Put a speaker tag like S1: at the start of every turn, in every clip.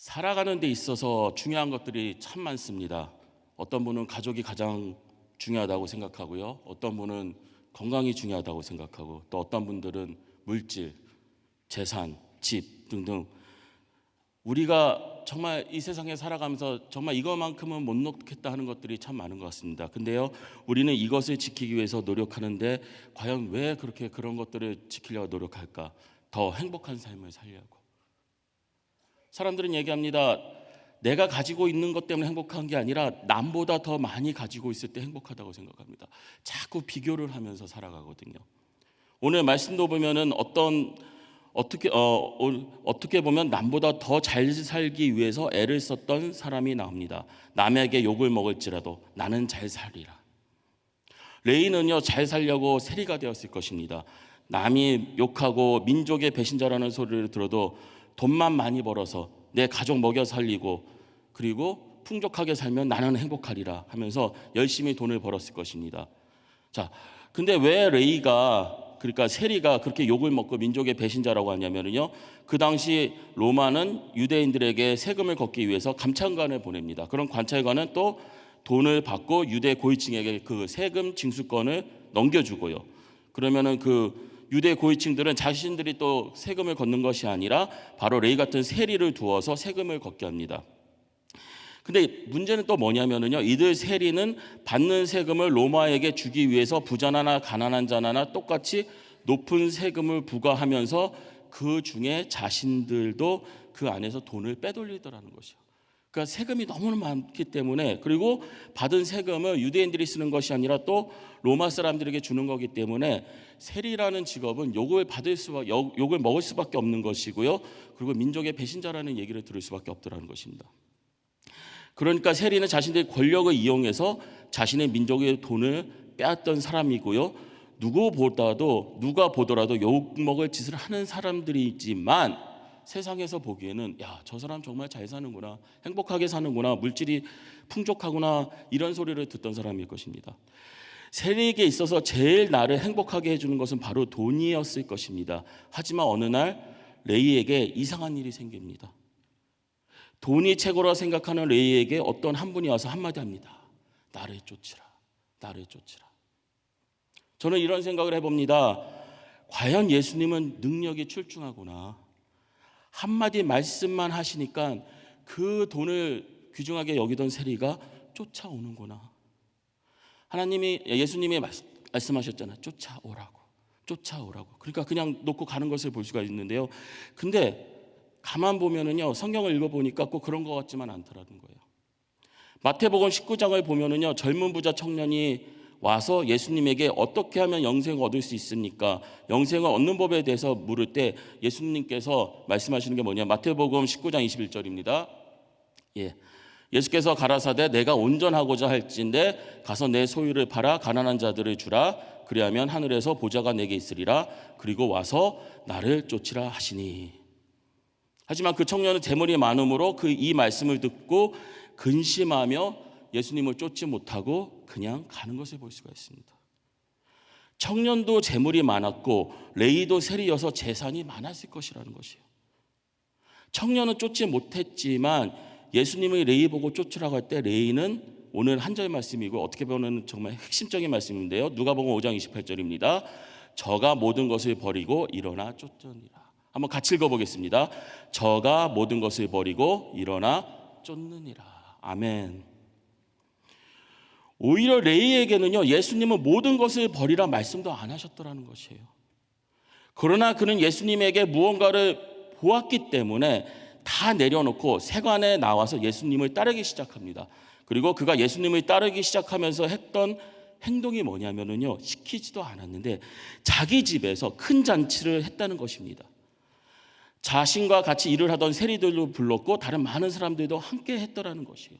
S1: 살아가는 데 있어서 중요한 것들이 참 많습니다. 어떤 분은 가족이 가장 중요하다고 생각하고요. 어떤 분은 건강이 중요하다고 생각하고, 또 어떤 분들은 물질, 재산, 집 등등, 우리가 정말 이 세상에 살아가면서 정말 이것만큼은 못 놓겠다 하는 것들이 참 많은 것 같습니다. 근데요, 우리는 이것을 지키기 위해서 노력하는데 과연 왜 그렇게 그런 것들을 지키려고 노력할까? 더 행복한 삶을 살려고. 사람들은 얘기합니다. 내가 가지고 있는 것 때문에 행복한 게 아니라 남보다 더 많이 가지고 있을 때 행복하다고 생각합니다. 자꾸 비교를 하면서 살아가거든요. 오늘 말씀도 보면은 어떻게 보면 남보다 더 잘 살기 위해서 애를 썼던 사람이 나옵니다. 남에게 욕을 먹을지라도 나는 잘 살리라. 레이는요, 잘 살려고 세리가 되었을 것입니다. 남이 욕하고 민족의 배신자라는 소리를 들어도 돈만 많이 벌어서 내 가족 먹여 살리고, 그리고 풍족하게 살면 나는 행복하리라 하면서 열심히 돈을 벌었을 것입니다. 자, 근데 왜 레이가, 그러니까 세리가 그렇게 욕을 먹고 민족의 배신자라고 하냐면요, 그 당시 로마는 유대인들에게 세금을 걷기 위해서 감찰관을 보냅니다. 그런 관찰관은 또 돈을 받고 유대 고위층에게 그 세금 징수권을 넘겨주고요. 그러면은 그 유대 고위층들은 자신들이 또 세금을 걷는 것이 아니라 바로 레이 같은 세리를 두어서 세금을 걷게 합니다. 근데 문제는 또 뭐냐면요, 이들 세리는 받는 세금을 로마에게 주기 위해서 부자나 가난한 자나 똑같이 높은 세금을 부과하면서 그 중에 자신들도 그 안에서 돈을 빼돌리더라는 것이요. 그러니까 세금이 너무 많기 때문에, 그리고 받은 세금을 유대인들이 쓰는 것이 아니라 또 로마 사람들에게 주는 거기 때문에 세리라는 직업은 욕을 먹을 수밖에 없는 것이고요. 그리고 민족의 배신자라는 얘기를 들을 수밖에 없더라는 것입니다. 그러니까 세리는 자신들의 권력을 이용해서 자신의 민족의 돈을 빼앗던 사람이고요. 누가 보더라도 욕먹을 짓을 하는 사람들이지만 세상에서 보기에는 저 사람 정말 잘 사는구나, 행복하게 사는구나, 물질이 풍족하구나, 이런 소리를 듣던 사람일 것입니다. 세리에게 있어서 제일 나를 행복하게 해주는 것은 바로 돈이었을 것입니다. 하지만 어느 날 레이에게 이상한 일이 생깁니다. 돈이 최고라 생각하는 레이에게 어떤 한 분이 와서 한마디 합니다. 나를 쫓으라, 나를 쫓으라. 저는 이런 생각을 해봅니다. 과연 예수님은 능력이 출중하구나. 한마디 말씀만 하시니까 그 돈을 귀중하게 여기던 세리가 쫓아오는구나. 예수님이 말씀하셨잖아요. 쫓아오라고. 그러니까 그냥 놓고 가는 것을 볼 수가 있는데요. 근데 가만 보면은요, 성경을 읽어보니까 꼭 그런 것 같지만 않더라는 거예요. 마태복음 19장을 보면은요, 젊은 부자 청년이 와서 예수님에게 어떻게 하면 영생을 얻을 수 있습니까? 영생을 얻는 법에 대해서 물을 때 예수님께서 말씀하시는 게 뭐냐? 마태복음 19장 21절입니다. 예수께서 가라사대 내가 온전하고자 할진대 가서 내 소유를 팔아 가난한 자들을 주라. 그리하면 하늘에서 보좌가 내게 있으리라. 그리고 와서 나를 쫓으라 하시니. 하지만 그 청년은 재물이 많음으로 이 말씀을 듣고 근심하며 예수님을 쫓지 못하고 그냥 가는 것을 볼 수가 있습니다. 청년도 재물이 많았고 레이도 세리여서 재산이 많았을 것이라는 것이에요. 청년은 쫓지 못했지만 예수님이 레이 보고 쫓으라고 할 때 레이는, 오늘 한 절 말씀이고 어떻게 보면 정말 핵심적인 말씀인데요, 누가복음 5장 28절입니다. 저가 모든 것을 버리고 일어나 쫓으니라. 한번 같이 읽어보겠습니다. 저가 모든 것을 버리고 일어나 쫓느니라. 아멘. 오히려 레이에게는요, 예수님은 모든 것을 버리라 말씀도 안 하셨더라는 것이에요. 그러나 그는 예수님에게 무언가를 보았기 때문에 다 내려놓고 세관에 나와서 예수님을 따르기 시작합니다. 그리고 그가 예수님을 따르기 시작하면서 했던 행동이 뭐냐면요, 시키지도 않았는데 자기 집에서 큰 잔치를 했다는 것입니다. 자신과 같이 일을 하던 세리들도 불렀고 다른 많은 사람들도 함께 했더라는 것이에요.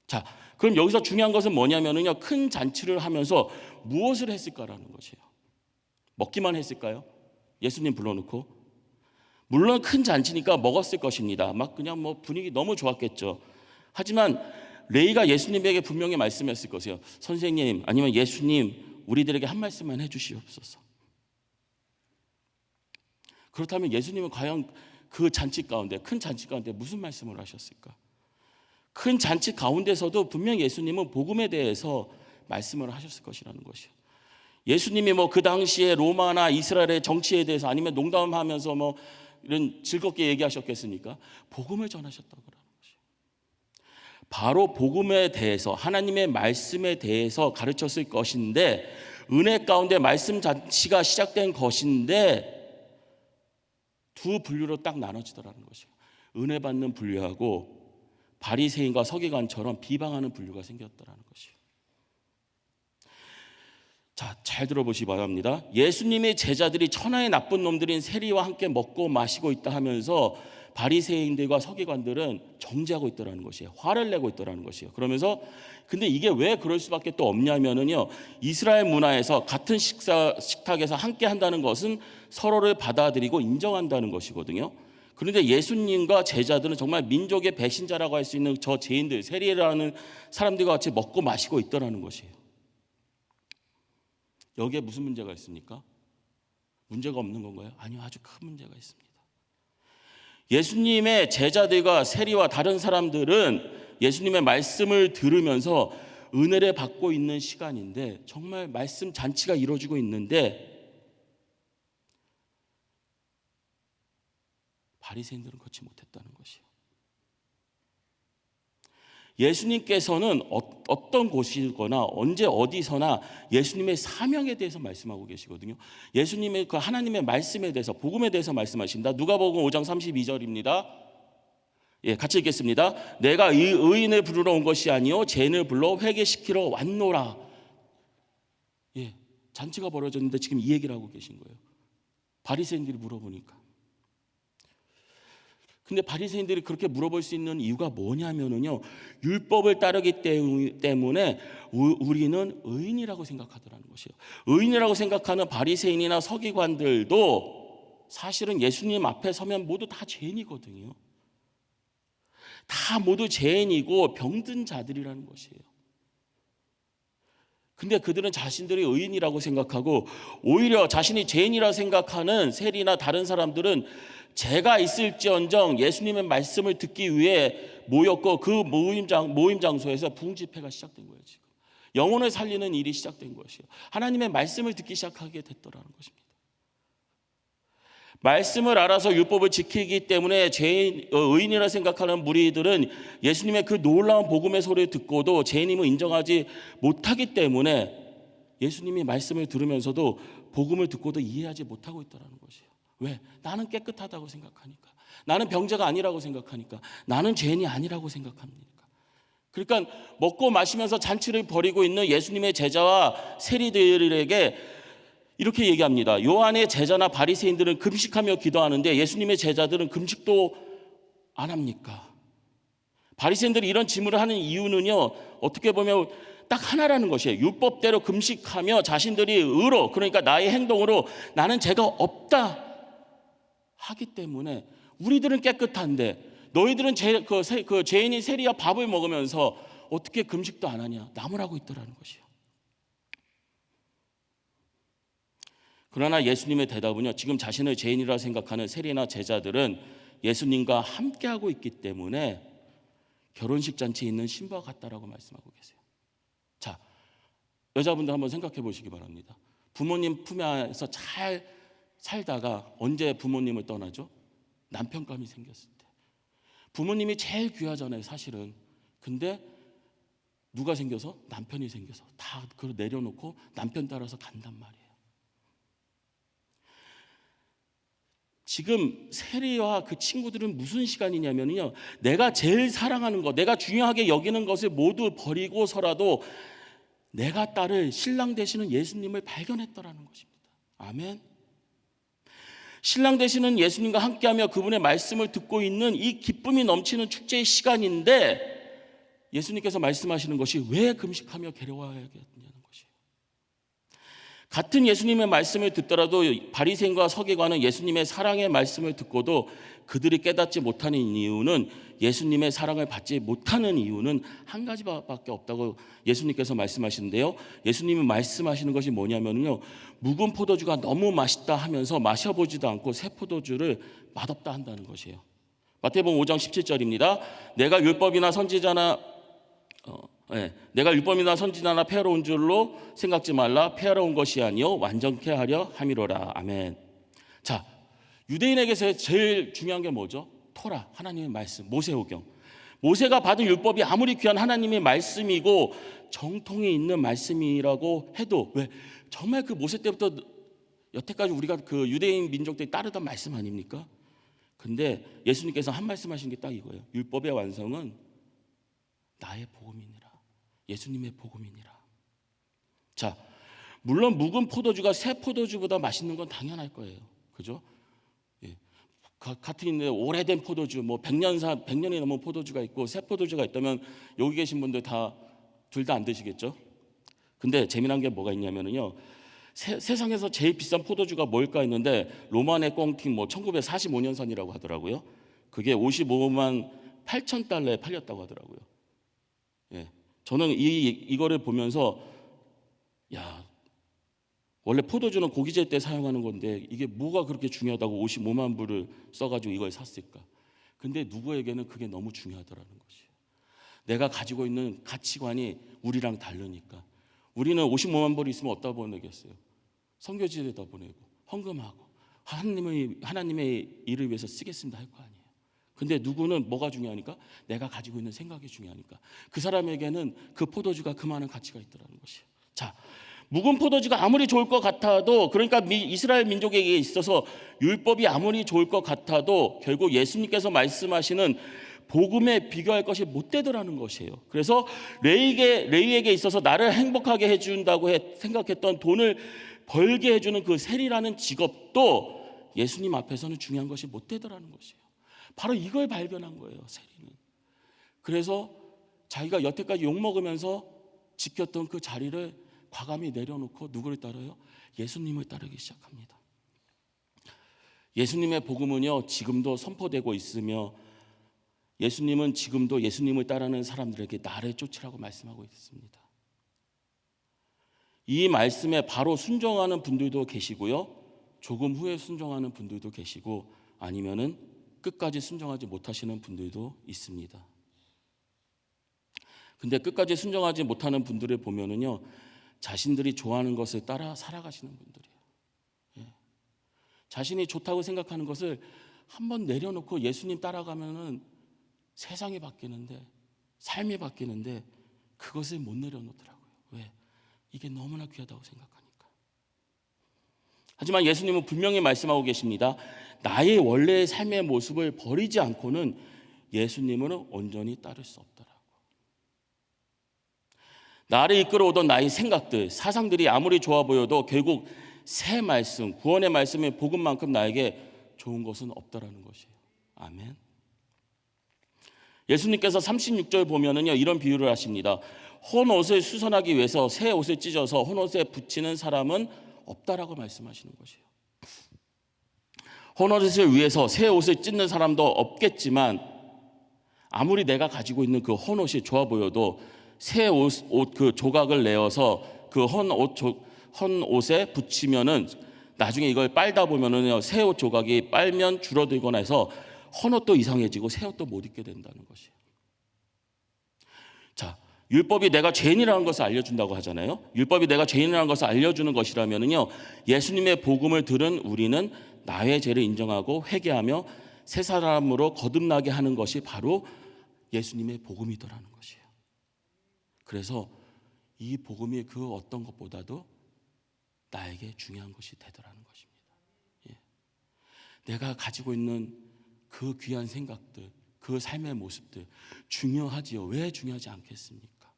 S1: 자, 그럼 여기서 중요한 것은 뭐냐면요, 큰 잔치를 하면서 무엇을 했을까라는 것이에요. 먹기만 했을까요? 예수님 불러놓고? 물론 큰 잔치니까 먹었을 것입니다. 막 그냥 분위기 너무 좋았겠죠. 하지만 레이가 예수님에게 분명히 말씀했을 것이에요. 선생님, 아니면 예수님, 우리들에게 한 말씀만 해주시옵소서. 그렇다면 예수님은 과연 그 잔치 가운데, 큰 잔치 가운데 무슨 말씀을 하셨을까? 큰 잔치 가운데서도 분명 예수님은 복음에 대해서 말씀을 하셨을 것이라는 것이요. 예수님이 뭐 그 당시에 로마나 이스라엘의 정치에 대해서 아니면 농담하면서 뭐 이런 즐겁게 얘기하셨겠습니까? 복음을 전하셨다고 그러는 것이요. 바로 복음에 대해서, 하나님의 말씀에 대해서 가르쳤을 것인데, 은혜 가운데 말씀 잔치가 시작된 것인데 두 분류로 딱 나눠지더라는 것이요. 은혜 받는 분류하고 바리새인과 서기관처럼 비방하는 분류가 생겼더라는 것이요. 자, 잘 들어보시기 바랍니다. 예수님의 제자들이 천하의 나쁜 놈들인 세리와 함께 먹고 마시고 있다 하면서 바리새인들과 서기관들은 정죄하고 있더라는 것이에요. 화를 내고 있더라는 것이에요. 그러면서 근데 이게 왜 그럴 수밖에 또 없냐면은요, 이스라엘 문화에서 같은 식탁에서 함께 한다는 것은 서로를 받아들이고 인정한다는 것이거든요. 그런데 예수님과 제자들은 정말 민족의 배신자라고 할 수 있는 저 죄인들, 세리라는 사람들과 같이 먹고 마시고 있더라는 것이에요. 여기에 무슨 문제가 있습니까? 문제가 없는 건가요? 아니요, 아주 큰 문제가 있습니다. 예수님의 제자들과 세리와 다른 사람들은 예수님의 말씀을 들으면서 은혜를 받고 있는 시간인데, 정말 말씀 잔치가 이루어지고 있는데 바리새인들은 그렇지 못했다는 것이에요. 예수님께서는 어떤 곳이거나 언제 어디서나 예수님의 사명에 대해서 말씀하고 계시거든요. 예수님의 그 하나님의 말씀에 대해서, 복음에 대해서 말씀하신다. 누가복음 5장 32절입니다. 예, 같이 읽겠습니다. 내가 이 의인을 부르러 온 것이 아니요 죄인을 불러 회개시키러 왔노라. 예, 잔치가 벌어졌는데 지금 이 얘기를 하고 계신 거예요. 바리새인들이 물어보니까. 근데 바리새인들이 그렇게 물어볼 수 있는 이유가 뭐냐면은요, 율법을 따르기 때문에 우리는 의인이라고 생각하더라는 것이에요. 의인이라고 생각하는 바리새인이나 서기관들도 사실은 예수님 앞에 서면 모두 다 죄인이거든요. 다 모두 죄인이고 병든 자들이라는 것이에요. 근데 그들은 자신들이 의인이라고 생각하고, 오히려 자신이 죄인이라고 생각하는 세리나 다른 사람들은 죄가 있을지언정 예수님의 말씀을 듣기 위해 모였고, 그 모임 장소에서 부흥 집회가 시작된 거예요. 지금 영혼을 살리는 일이 시작된 것이에요. 하나님의 말씀을 듣기 시작하게 됐더라는 것입니다. 말씀을 알아서 율법을 지키기 때문에 의인이라 생각하는 무리들은 예수님의 그 놀라운 복음의 소리를 듣고도 죄인임을 인정하지 못하기 때문에 예수님이 말씀을 들으면서도 복음을 듣고도 이해하지 못하고 있더라는 것이에요. 왜? 나는 깨끗하다고 생각하니까, 나는 병자가 아니라고 생각하니까, 나는 죄인이 아니라고 생각합니까? 그러니까 먹고 마시면서 잔치를 벌이고 있는 예수님의 제자와 세리들에게 이렇게 얘기합니다. 요한의 제자나 바리새인들은 금식하며 기도하는데 예수님의 제자들은 금식도 안 합니까? 바리새인들이 이런 질문을 하는 이유는요, 어떻게 보면 딱 하나라는 것이에요. 율법대로 금식하며 자신들이 의로, 그러니까 나의 행동으로 나는 죄가 없다 하기 때문에, 우리들은 깨끗한데 너희들은 그 죄인인 세리와 밥을 먹으면서 어떻게 금식도 안 하냐, 나무라고 있더라는 것이에요. 그러나 예수님의 대답은요, 지금 자신을 죄인이라 생각하는 세리나 제자들은 예수님과 함께하고 있기 때문에 결혼식 잔치에 있는 신부와 같다라고 말씀하고 계세요. 자, 여자분들 한번 생각해 보시기 바랍니다. 부모님 품 안에서 잘 살다가 언제 부모님을 떠나죠? 남편감이 생겼을 때. 부모님이 제일 귀하잖아요, 사실은. 근데 누가 생겨서? 남편이 생겨서 다 그걸 내려놓고 남편 따라서 간단 말이에요. 지금 세리와 그 친구들은 무슨 시간이냐면요, 내가 제일 사랑하는 것, 내가 중요하게 여기는 것을 모두 버리고서라도 내가 따를 신랑 되시는 예수님을 발견했더라는 것입니다. 아멘. 신랑 되시는 예수님과 함께하며 그분의 말씀을 듣고 있는 이 기쁨이 넘치는 축제의 시간인데, 예수님께서 말씀하시는 것이 왜 금식하며 괴로워하겠냐는 것이에요. 같은 예수님의 말씀을 듣더라도 바리새인과 서기관은 예수님의 사랑의 말씀을 듣고도 그들이 깨닫지 못하는 이유는, 예수님의 사랑을 받지 못하는 이유는 한 가지밖에 없다고 예수님께서 말씀하시는데요, 예수님이 말씀하시는 것이 뭐냐면요, 묵은 포도주가 너무 맛있다 하면서 마셔보지도 않고 새 포도주를 맛없다 한다는 것이에요. 마태복음 5장 17절입니다. 내가 율법이나 선지자나 폐하로운 줄로 생각지 말라. 폐하로운 것이 아니요 완전케 하려 함이로라. 아멘. 자, 유대인에게서 제일 중요한 게 뭐죠? 토라, 하나님의 말씀, 모세오경. 모세가 받은 율법이 아무리 귀한 하나님의 말씀이고 정통이 있는 말씀이라고 해도 왜 정말 그 모세 때부터 여태까지 우리가 그 유대인 민족들이 따르던 말씀 아닙니까? 근데 예수님께서 한 말씀하신 게 딱 이거예요. 율법의 완성은 나의 복음이니라. 예수님의 복음이니라. 자, 물론 묵은 포도주가 새 포도주보다 맛있는 건 당연할 거예요. 그죠? 예. 같은 오래된 포도주, 뭐 100년이 넘은 포도주가 있고 새 포도주가 있다면 여기 계신 분들 둘 다 안 드시겠죠? 근데 재미난 게 뭐가 있냐면요. 세상에서 제일 비싼 포도주가 뭘까 했는데 로마네 꽁팅 1945년산이라고 하더라고요. 그게 55만 8천 달러에 팔렸다고 하더라고요. 예. 저는 이거를 보면서 야, 원래 포도주는 고기질 때 사용하는 건데 이게 뭐가 그렇게 중요하다고 55만 불을 써가지고 이걸 샀을까? 근데 누구에게는 그게 너무 중요하더라는 것이에요. 내가 가지고 있는 가치관이 우리랑 다르니까. 우리는 55만 불이 있으면 어디다 보내겠어요? 선교지에다 보내고 헌금하고 하나님의 일을 위해서 쓰겠습니다 할 거 아니에요. 근데 누구는 뭐가 중요하니까? 내가 가지고 있는 생각이 중요하니까. 그 사람에게는 그 포도주가 그 많은 가치가 있더라는 것이에요. 자, 묵은 포도주가 아무리 좋을 것 같아도, 그러니까 이스라엘 민족에게 있어서 율법이 아무리 좋을 것 같아도 결국 예수님께서 말씀하시는 복음에 비교할 것이 못 되더라는 것이에요. 그래서 레위에게 있어서 나를 행복하게 해준다고 생각했던 돈을 벌게 해주는 그 세리라는 직업도 예수님 앞에서는 중요한 것이 못 되더라는 것이에요. 바로 이걸 발견한 거예요, 세리는. 그래서 자기가 여태까지 욕먹으면서 지켰던 그 자리를 과감히 내려놓고 누구를 따라요? 예수님을 따르기 시작합니다. 예수님의 복음은요, 지금도 선포되고 있으며 예수님은 지금도 예수님을 따르는 사람들에게 나를 쫓으라고 말씀하고 있습니다. 이 말씀에 바로 순종하는 분들도 계시고요, 조금 후에 순종하는 분들도 계시고, 아니면은 끝까지 순종하지 못하시는 분들도 있습니다. 근데 끝까지 순종하지 못하는 분들을 보면은요, 자신들이 좋아하는 것을 따라 살아가시는 분들이에요. 예. 자신이 좋다고 생각하는 것을 한번 내려놓고 예수님 따라가면은 세상이 바뀌는데, 삶이 바뀌는데 그것을 못 내려놓더라고요. 왜? 이게 너무나 귀하다고 생각하니까. 하지만 예수님은 분명히 말씀하고 계십니다. 나의 원래의 삶의 모습을 버리지 않고는 예수님은 온전히 따를 수 없더라고. 나를 이끌어오던 나의 생각들, 사상들이 아무리 좋아 보여도 결국 새 말씀, 구원의 말씀의 복음만큼 나에게 좋은 것은 없더라는 것이에요. 아멘. 예수님께서 36절 보면은요, 이런 비유를 하십니다. 헌 옷을 수선하기 위해서 새 옷을 찢어서 헌 옷에 붙이는 사람은 없다라고 말씀하시는 것이에요. 헌 옷을 위해서 새 옷을 찢는 사람도 없겠지만, 아무리 내가 가지고 있는 그 헌 옷이 좋아 보여도 새 옷 그 조각을 내어서 그 헌 옷에 붙이면은 나중에 이걸 빨다 보면은요, 새 옷 조각이 빨면 줄어들거나 해서 헌 옷도 이상해지고 새 옷도 못 입게 된다는 것이에요. 자, 율법이 내가 죄인이라는 것을 알려준다고 하잖아요. 율법이 내가 죄인이라는 것을 알려주는 것이라면은요, 예수님의 복음을 들은 우리는 나의 죄를 인정하고 회개하며 새 사람으로 거듭나게 하는 것이 바로 예수님의 복음이더라는 것이에요. 그래서 이 복음이 그 어떤 것보다도 나에게 중요한 것이 되더라는 것입니다. 예. 내가 가지고 있는 그 귀한 생각들, 그 삶의 모습들 중요하지요. 왜 중요하지 않겠습니까?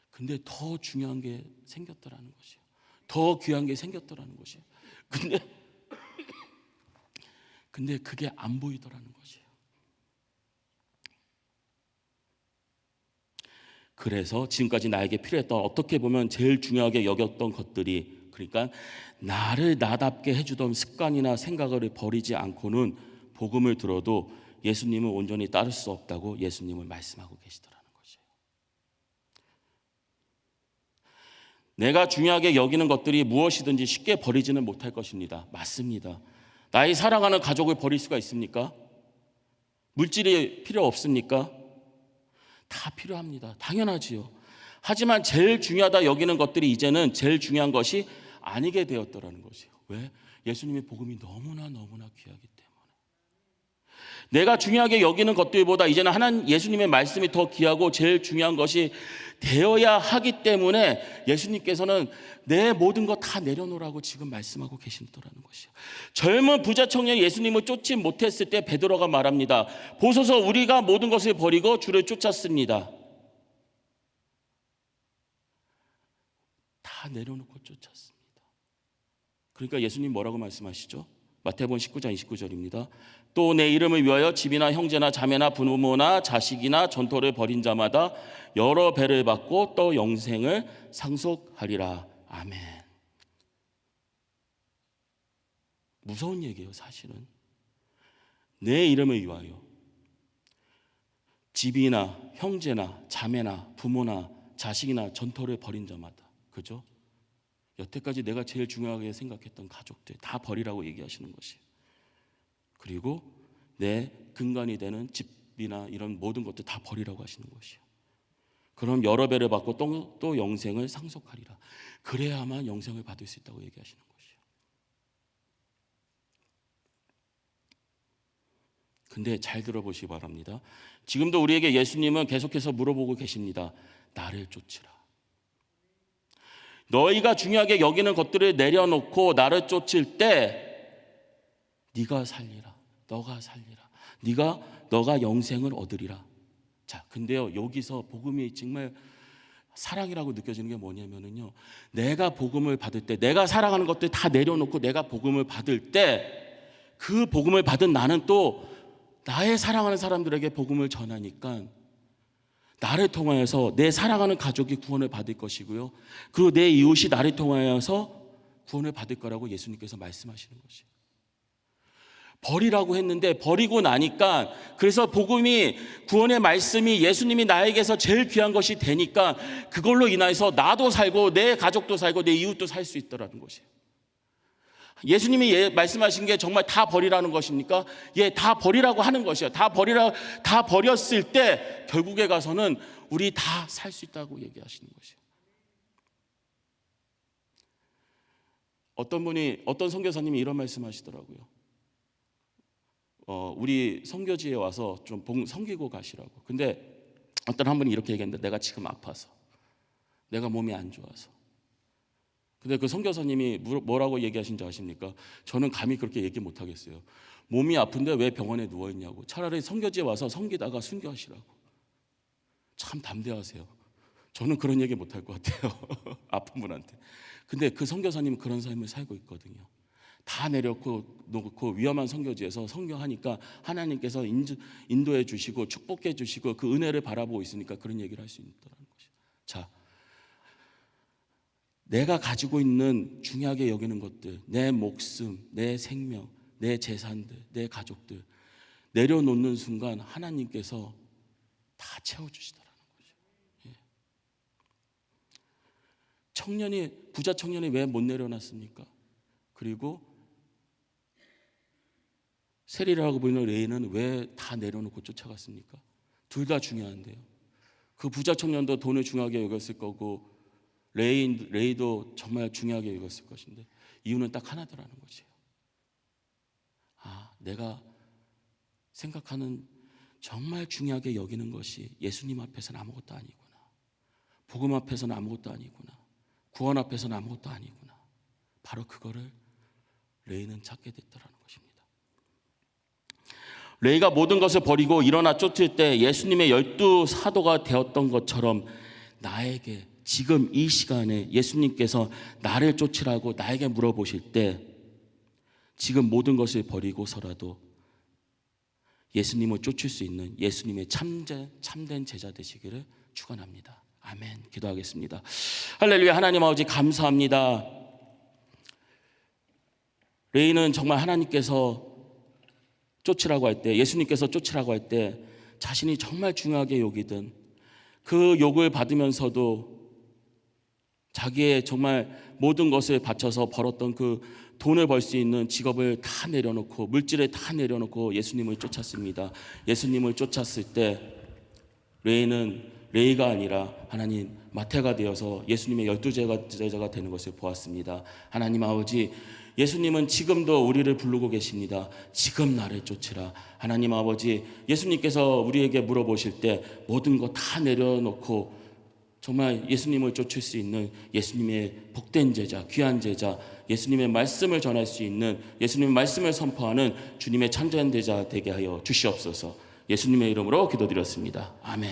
S1: 근데 더 중요한 게 생겼더라는 것이에요. 더 귀한 게 생겼더라는 것이에요. 근데 그게 안 보이더라는 것이에요. 그래서 지금까지 나에게 필요했던, 어떻게 보면 제일 중요하게 여겼던 것들이, 그러니까 나를 나답게 해주던 습관이나 생각을 버리지 않고는 복음을 들어도 예수님을 온전히 따를 수 없다고 예수님을 말씀하고 계시더라는 것이에요. 내가 중요하게 여기는 것들이 무엇이든지 쉽게 버리지는 못할 것입니다. 맞습니다. 나의 사랑하는 가족을 버릴 수가 있습니까? 물질이 필요 없습니까? 다 필요합니다. 당연하지요. 하지만 제일 중요하다 여기는 것들이 이제는 제일 중요한 것이 아니게 되었더라는 것이에요. 왜? 예수님의 복음이 너무나 귀하기 때문에. 내가 중요하게 여기는 것들보다 이제는 하나님 예수님의 말씀이 더 귀하고 제일 중요한 것이 되어야 하기 때문에 예수님께서는 내 모든 것 다 내려놓으라고 지금 말씀하고 계신다라는 것이에요. 젊은 부자 청년이 예수님을 쫓지 못했을 때 베드로가 말합니다. 보소서, 우리가 모든 것을 버리고 주를 쫓았습니다. 다 내려놓고 쫓았습니다. 그러니까 예수님 뭐라고 말씀하시죠? 마태복음 19장 29절입니다. 또 내 이름을 위하여 집이나 형제나 자매나 부모나 자식이나 전토를 벌인 자마다 여러 배를 받고 또 영생을 상속하리라. 아멘. 무서운 얘기예요, 사실은. 내 이름을 위하여 집이나 형제나 자매나 부모나 자식이나 전토를 벌인 자마다, 그죠? 여태까지 내가 제일 중요하게 생각했던 가족들 다 버리라고 얘기하시는 것이에요. 그리고 내 근간이 되는 집이나 이런 모든 것들 다 버리라고 하시는 것이에요. 그럼 여러 배를 받고 또 영생을 상속하리라. 그래야만 영생을 받을 수 있다고 얘기하시는 것이에요. 근데 잘 들어보시기 바랍니다. 지금도 우리에게 예수님은 계속해서 물어보고 계십니다. 나를 쫓으라. 너희가 중요하게 여기는 것들을 내려놓고 나를 쫓을 때 네가 살리라. 너가 살리라. 너가 영생을 얻으리라. 자, 근데요, 여기서 복음이 정말 사랑이라고 느껴지는 게 뭐냐면요, 내가 복음을 받을 때, 내가 사랑하는 것들 다 내려놓고 내가 복음을 받을 때, 그 복음을 받은 나는 또 나의 사랑하는 사람들에게 복음을 전하니까 나를 통하여서 내 사랑하는 가족이 구원을 받을 것이고요, 그리고 내 이웃이 나를 통하여서 구원을 받을 거라고 예수님께서 말씀하시는 것이에요. 버리라고 했는데 버리고 나니까, 그래서 복음이, 구원의 말씀이 예수님이 나에게서 제일 귀한 것이 되니까 그걸로 인해서 나도 살고 내 가족도 살고 내 이웃도 살 수 있더라는 것이에요. 예수님이 말씀하신 게 정말 다 버리라는 것입니까? 예, 다 버리라고 하는 것이에요. 다 버렸을 때 결국에 가서는 우리 다 살 수 있다고 얘기하시는 것이에요. 어떤 선교사님이 이런 말씀하시더라고요. 우리 선교지에 와서 좀 섬기고 가시라고. 근데 어떤 한 분이 이렇게 얘기했는데, 내가 지금 아파서, 내가 몸이 안 좋아서. 근데 그 선교사님이 뭐라고 얘기하신지 아십니까? 저는 감히 그렇게 얘기 못 하겠어요. 몸이 아픈데 왜 병원에 누워있냐고. 차라리 선교지에 와서 섬기다가 순교하시라고. 참 담대하세요. 저는 그런 얘기 못 할 것 같아요. 아픈 분한테. 근데 그 선교사님은 그런 삶을 살고 있거든요. 다 내려놓고 위험한 선교지에서 선교하니까 하나님께서 인도해 주시고 축복해 주시고 그 은혜를 바라보고 있으니까 그런 얘기를 할 수 있다는 것이죠. 자, 내가 가지고 있는 중요하게 여기는 것들, 내 목숨, 내 생명, 내 재산들, 내 가족들 내려놓는 순간 하나님께서 다 채워주시더라는 거죠. 예. 부자 청년이 왜 못 내려놨습니까? 그리고 세리라고 보이는 레이는 왜 다 내려놓고 쫓아갔습니까? 둘 다 중요한데요. 그 부자 청년도 돈을 중요하게 여겼을 거고 레이도 정말 중요하게 여겼을 것인데 이유는 딱 하나더라는 것이에요. 내가 생각하는 정말 중요하게 여기는 것이 예수님 앞에서는 아무것도 아니구나. 복음 앞에서는 아무것도 아니구나. 구원 앞에서는 아무것도 아니구나. 바로 그거를 레이는 찾게 됐더라는 것입니다. 레이가 모든 것을 버리고 일어나 쫓을 때 예수님의 12사도가 되었던 것처럼 나에게 지금 이 시간에 예수님께서 나를 쫓으라고 나에게 물어보실 때 지금 모든 것을 버리고서라도 예수님을 쫓을 수 있는 예수님의 참된 제자 되시기를 축원합니다. 아멘. 기도하겠습니다. 할렐루야. 하나님 아버지 감사합니다. 레이는 정말 하나님께서 쫓으라고 할 때, 예수님께서 쫓으라고 할 때 자신이 정말 중요하게 여기던 그 욕을 받으면서도 자기의 정말 모든 것을 바쳐서 벌었던 그 돈을 벌 수 있는 직업을 다 내려놓고 물질을 다 내려놓고 예수님을 쫓았습니다. 예수님을 쫓았을 때 레이가 아니라 하나님 마태가 되어서 예수님의 12제자가 되는 것을 보았습니다. 하나님 아버지, 예수님은 지금도 우리를 부르고 계십니다. 지금 나를 쫓으라. 하나님 아버지, 예수님께서 우리에게 물어보실 때 모든 거 다 내려놓고 정말 예수님을 쫓을 수 있는 예수님의 복된 제자, 귀한 제자, 예수님의 말씀을 전할 수 있는, 예수님의 말씀을 선포하는 주님의 참된 제자 되게 하여 주시옵소서. 예수님의 이름으로 기도드렸습니다. 아멘.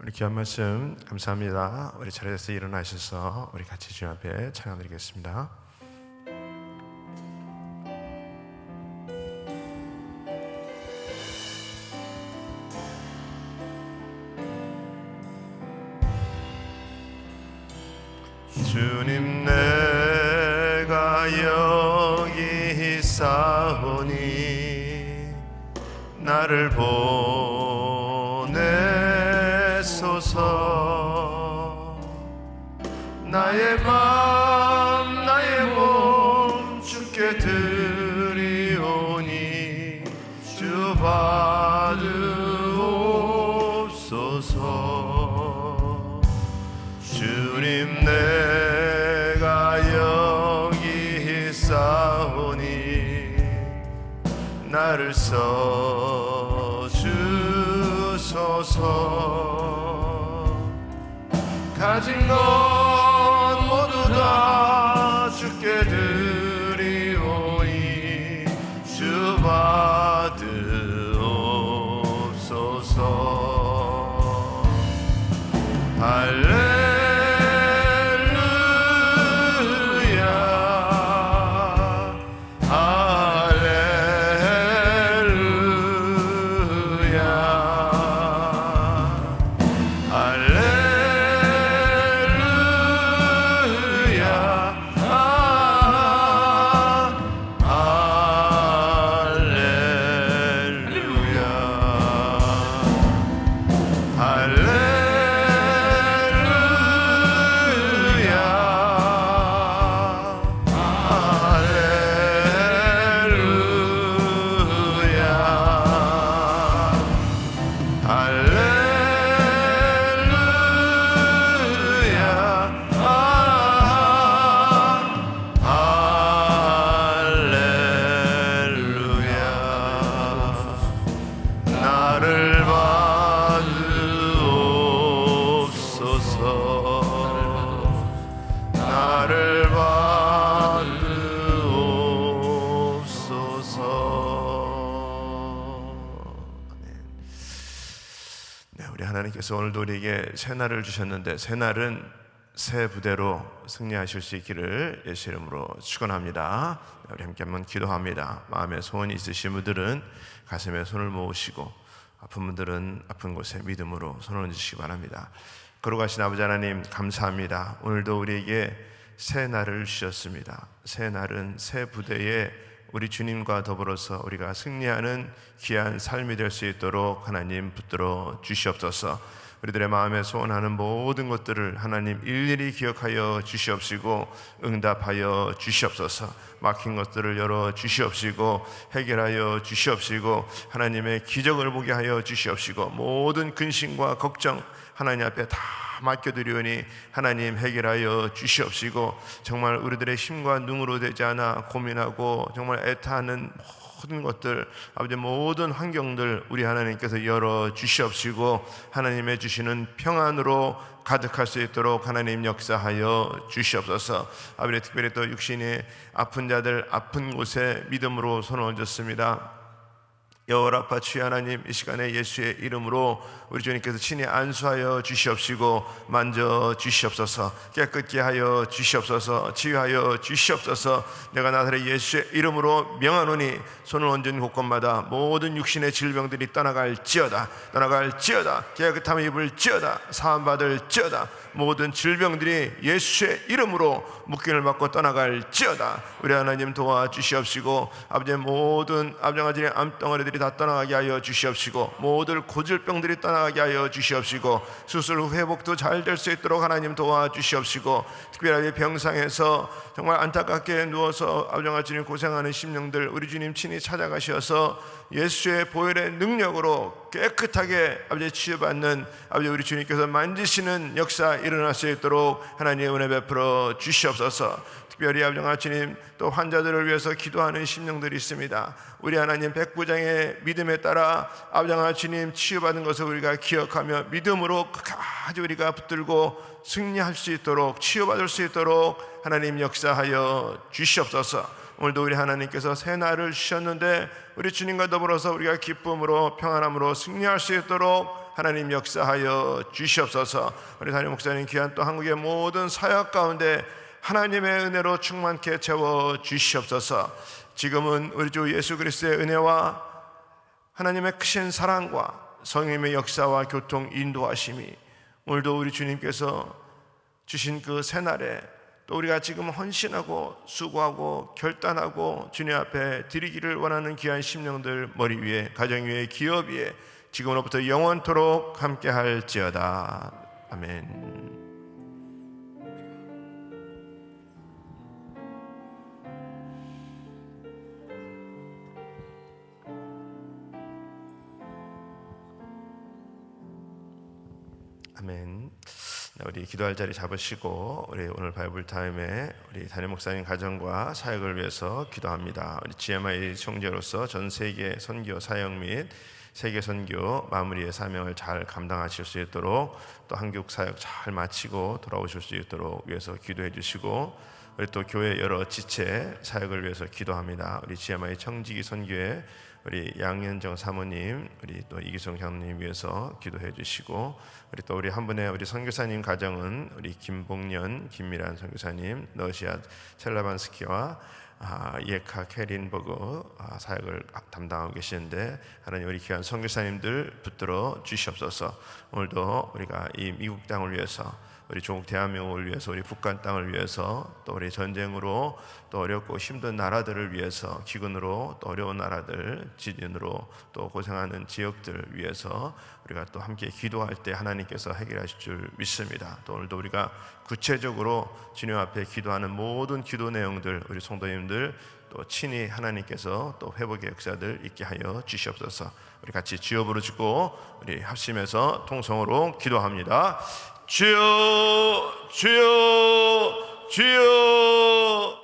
S2: 우리 귀한 말씀 감사합니다. 우리 자리에서 일어나셔서 우리 같이 주님 앞에 찬양드리겠습니다. 주님, 내가 여기 있사오니 나를 보내소서. 나의 맘 나의 몸 주께 드리오니 주 받으옵소서. 주님, 내가 여기 있사오니 나를 써주소서. 가진 것 모두 다 주께 드리오니 주 받으옵소서. 할렐루야. 하나님께서 오늘도 우리에게 새 날을 주셨는데 새 날은 새 부대로 승리하실 수 있기를 예수 이름으로 축원합니다. 우리 함께 한번 기도합니다. 마음에 소원이 있으신 분들은 가슴에 손을 모으시고 아픈 분들은 아픈 곳에 믿음으로 손을 얹으시기 바랍니다. 거룩하신 아버지 하나님, 감사합니다. 오늘도 우리에게 새 날을 주셨습니다. 새 날은 새 부대에 우리 주님과 더불어서 우리가 승리하는 귀한 삶이 될 수 있도록 하나님 붙들어 주시옵소서. 우리들의 마음에 소원하는 모든 것들을 하나님 일일이 기억하여 주시옵시고 응답하여 주시옵소서. 막힌 것들을 열어 주시옵시고 해결하여 주시옵시고 하나님의 기적을 보게 하여 주시옵시고 모든 근심과 걱정 하나님 앞에 다 맡겨드리오니 하나님 해결하여 주시옵시고 정말 우리들의 힘과 능으로 되지 않아 고민하고 정말 애타하는 모든 것들 아버지 모든 환경들 우리 하나님께서 열어 주시옵시고 하나님의 주시는 평안으로 가득할 수 있도록 하나님 역사하여 주시옵소서. 아버지 특별히 또 육신이 아픈 자들 아픈 곳에 믿음으로 손을 얹었습니다. 여호와파 주의 하나님, 이 시간에 예수의 이름으로 우리 주님께서 친히 안수하여 주시옵시고 만져 주시옵소서. 깨끗게 하여 주시옵소서. 치유하여 주시옵소서. 내가 나사렛 예수의 이름으로 명하노니 손을 얹은 곳곳마다 모든 육신의 질병들이 떠나갈지어다. 깨끗함을 입을지어다. 사함받을지어다. 모든 질병들이 예수의 이름으로 묶임을 받고 떠나갈지어다. 우리 하나님 도와주시옵시고 아버지의 모든 암장아지의 암덩어리들이 병들이 다 떠나가게 하여 주시옵시고, 모든 고질병들이 떠나가게 하여 주시옵시고, 수술 후 회복도 잘 될 수 있도록 하나님 도와주시옵시고, 특별하게 병상에서 정말 안타깝게 누워서 아버지 주님 고생하는 심령들 우리 주님 친히 찾아가셔서 예수의 보혈의 능력으로 깨끗하게 아버지 치유받는 아버지 우리 주님께서 만지시는 역사 일어날 수 있도록 하나님의 은혜 베풀어 주시옵소서. 특별히 아버지 주님 또 환자들을 위해서 기도하는 심령들이 있습니다. 우리 하나님 백부장의 믿음에 따라 아버지 주님 치유받은 것을 우리가 기억하며 믿음으로 끝까지 우리가 붙들고 승리할 수 있도록 치유받을 수 있도록 하나님 역사하여 주시옵소서. 오늘도 우리 하나님께서 새 날을 주셨는데 우리 주님과 더불어서 우리가 기쁨으로 평안함으로 승리할 수 있도록 하나님 역사하여 주시옵소서. 우리 담임 목사님 귀한 또 한국의 모든 사역 가운데 하나님의 은혜로 충만케 채워 주시옵소서. 지금은 우리 주 예수 그리스도의 은혜와 하나님의 크신 사랑과 성령님의 역사와 교통 인도하심이 오늘도 우리 주님께서 주신 그 새날에 또 우리가 지금 헌신하고 수고하고 결단하고 주님 앞에 드리기를 원하는 귀한 심령들 머리 위에, 가정 위에, 기업 위에 지금으로부터 영원토록 함께 할지어다. 아멘. 아멘. 우리 기도할 자리 잡으시고 우리 오늘 바이블 타임에 우리 담임 목사님 가정과 사역을 위해서 기도합니다. 우리 GMI 총재로서 전 세계 선교 사역 및 세계 선교 마무리의 사명을 잘 감당하실 수 있도록 또 한국 사역 잘 마치고 돌아오실 수 있도록 위해서 기도해 주시고, 우리 또 교회 여러 지체 사역을 위해서 기도합니다. 우리 GMI 청지기 선교회 우리 양현정 사모님, 우리 또 이기성 장로님 위해서 기도해 주시고, 우리 또 우리 한 분의 우리 선교사님 가정은 우리 김봉년, 김미란 선교사님, 러시아 첼라반스키와 예카 케린버그 사역을 담당하고 계시는데 하나님 우리 귀한 선교사님들 붙들어 주시옵소서. 오늘도 우리가 이 미국 땅을 위해서, 우리 조국 대한민국을 위해서, 우리 북한 땅을 위해서, 또 우리 전쟁으로 또 어렵고 힘든 나라들을 위해서, 기근으로 또 어려운 나라들, 지진으로 또 고생하는 지역들을 위해서 우리가 또 함께 기도할 때 하나님께서 해결하실 줄 믿습니다. 또 오늘도 우리가 구체적으로 주님 앞에 기도하는 모든 기도 내용들 우리 성도님들 또 친히 하나님께서 또 회복의 역사들 있게 하여 주시옵소서. 우리 같이 주여 부르시고 우리 합심해서 통성으로 기도합니다. 주여, 주여, 주여.